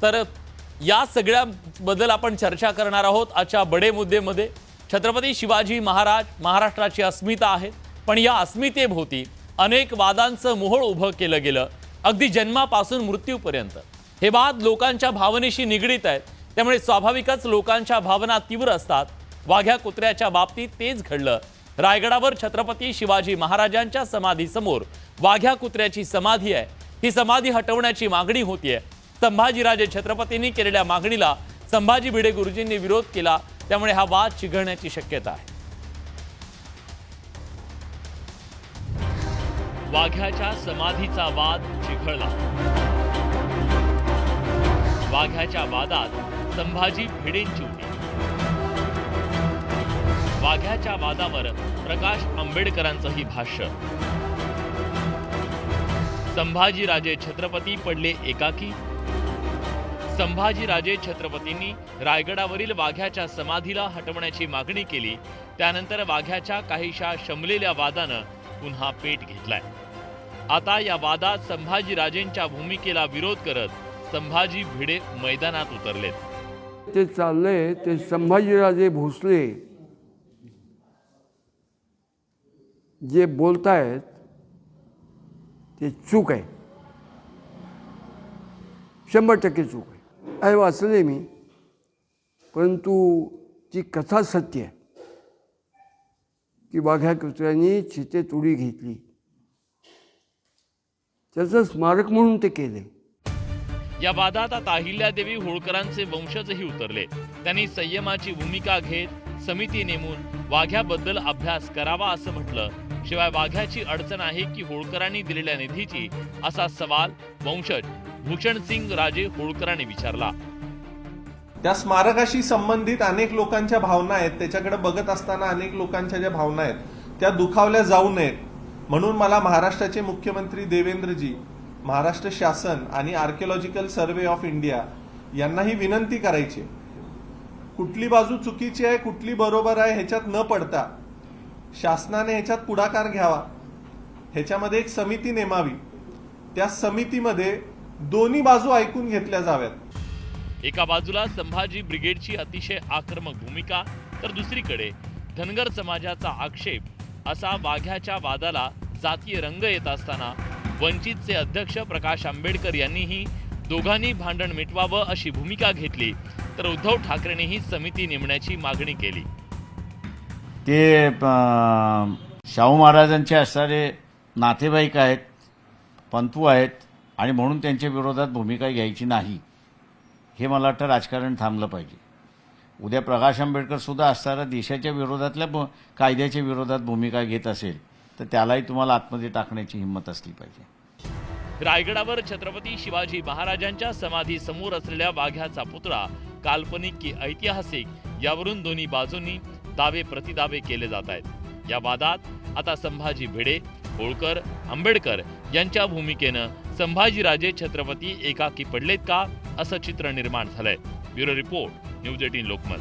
तर या सगळ्या बद्दल आपण चर्चा करणार आहोत आजच्या बडे मुद्देमध्ये। छत्रपती शिवाजी महाराज महाराष्ट्राची अस्मिता आहेत, पण या अस्मितेभोवती अनेक वादांचं मोहोळ उभं केलं गेलं, अगदी जन्मापासून मृत्यूपर्यंत। हे वाद लोकांच्या भावनेशी निगडीत आहेत, त्यामुळे स्वाभाविकच लोकांच्या भावना तीव्र असतात। वाघ्या कुत्र्याच्या बाबतीत तेच घडलं। रायगडावर छत्रपती शिवाजी महाराजांच्या समाधीसमोर वाघ्या कुत्र्याची समाधी आहे। ही समाधी हटवण्याची मागणी होतीये। संभाजीराजे छत्रपतींनी केलेल्या मागणीला संभाजी भिडे गुरुजींनी विरोध केला, त्यामुळे हा वाद चिघळण्याची शक्यता आहे। वाघ्याच्या समाधीचा वाद चिघळला। वाघ्याच्या वादात संभाजी भिडेंची उडी। वाघ्याच्या वादावर प्रकाश आंबेडकरांचंही भाष्य। संभाजीराजे छत्रपती पडले एकाकी। संभाजीराजे छत्रपतींनी रायगडावरील वाघ्याच्या समाधीला हटवण्याची मागणी केली, त्यानंतर वाघ्याच्या काहीशा शमलेल्या वादानं पुन्हा पेट घेतलाय। आता या वादात संभाजीराजेंच्या भूमिकेला विरोध करत संभाजी भिडे मैदानात उतरलेत। ते चाललंय ते संभाजीराजे भोसले जे बोलतायत ते चूक आहे, 100% चूक आहे। आहे वाचले मी, परंतु ती कथा सत्य आहे की वाघ्या कुत्र्यांनी चितेत उडी घेतली, त्याचं स्मारक म्हणून ते केले। या वादात आता अहिल्यादेवी होळकरांचे वंशजही उतरले। त्यांनी संयमाची भूमिका घेत समिती नेमून वाघ्याबद्दल अभ्यास करावा असं म्हटलं। शिवाय वाघ्याची अडचण आहे की होळकरांनी दिलेल्या निधीची, असा सवाल वंशज भूषणसिंग राजे होळकरांनी विचारला। त्या स्मारकाशी संबंधित अनेक लोकांच्या भावना आहेत, त्याच्याकडे बघत असताना अनेक लोकांच्या ज्या भावना आहेत त्या दुखावल्या जाऊ नयेत म्हणून मला महाराष्ट्राचे मुख्यमंत्री देवेंद्रजी, महाराष्ट्र शासन आणि आर्किओलॉजिकल सर्वे ऑफ इंडिया यांनाही विनंती करायची, कुठली बाजू चुकीची आहे कुठली बरोबर आहे ह्याच्यात न पडता शासनाने ह्याच्यात पुढाकार घ्यावा। ह्याच्यामध्ये एक समिती नेमावी, त्या समितीमध्ये दोन्ही बाजू ऐकून घेतल्या जाव्यात। एका बाजूला संभाजी ब्रिगेडची अतिशय आक्रमक भूमिका, तर दुसरीकडे धनगर समाजाचा आक्षेप। असा वाघ्याच्या वादाला जातीय रंग येत असताना वंचितचे अध्यक्ष प्रकाश आंबेडकर यांनीही दोघांनी भांडण मिटवावं अशी भूमिका घेतली, तर उद्धव ठाकरेंनीही समिती नेमण्याची मागणी केली। ते शाहू महाराजांचे असणारे नातेवाईक आहेत, पंतू आहेत, आणि म्हणून त्यांच्या विरोधात भूमिका घ्यायची नाही, हे मला वाटतं राजकारण थांबलं पाहिजे। उद्या प्रकाश आंबेडकर सुद्धा असणारा देशाच्या विरोधातल्या कायद्याच्या विरोधात भूमिका घेत असेल तर त्यालाही तुम्हाला आतमध्ये टाकण्याची हिंमत असली पाहिजे। रायगडावर छत्रपती शिवाजी महाराजांच्या समाधी समोर असलेल्या वाघ्याचा पुतळा काल्पनिक की ऐतिहासिक, यावरून दोन्ही बाजूंनी दावे प्रतिदावे केले जात आहेत। या वादात आता संभाजी भिडे, होळकर, आंबेडकर यांच्या भूमिकेनं संभाजीराजे छत्रपती एकाकी पडलेत का, असं चित्र निर्माण झालंय। Bureau report, news 18 Lokmat.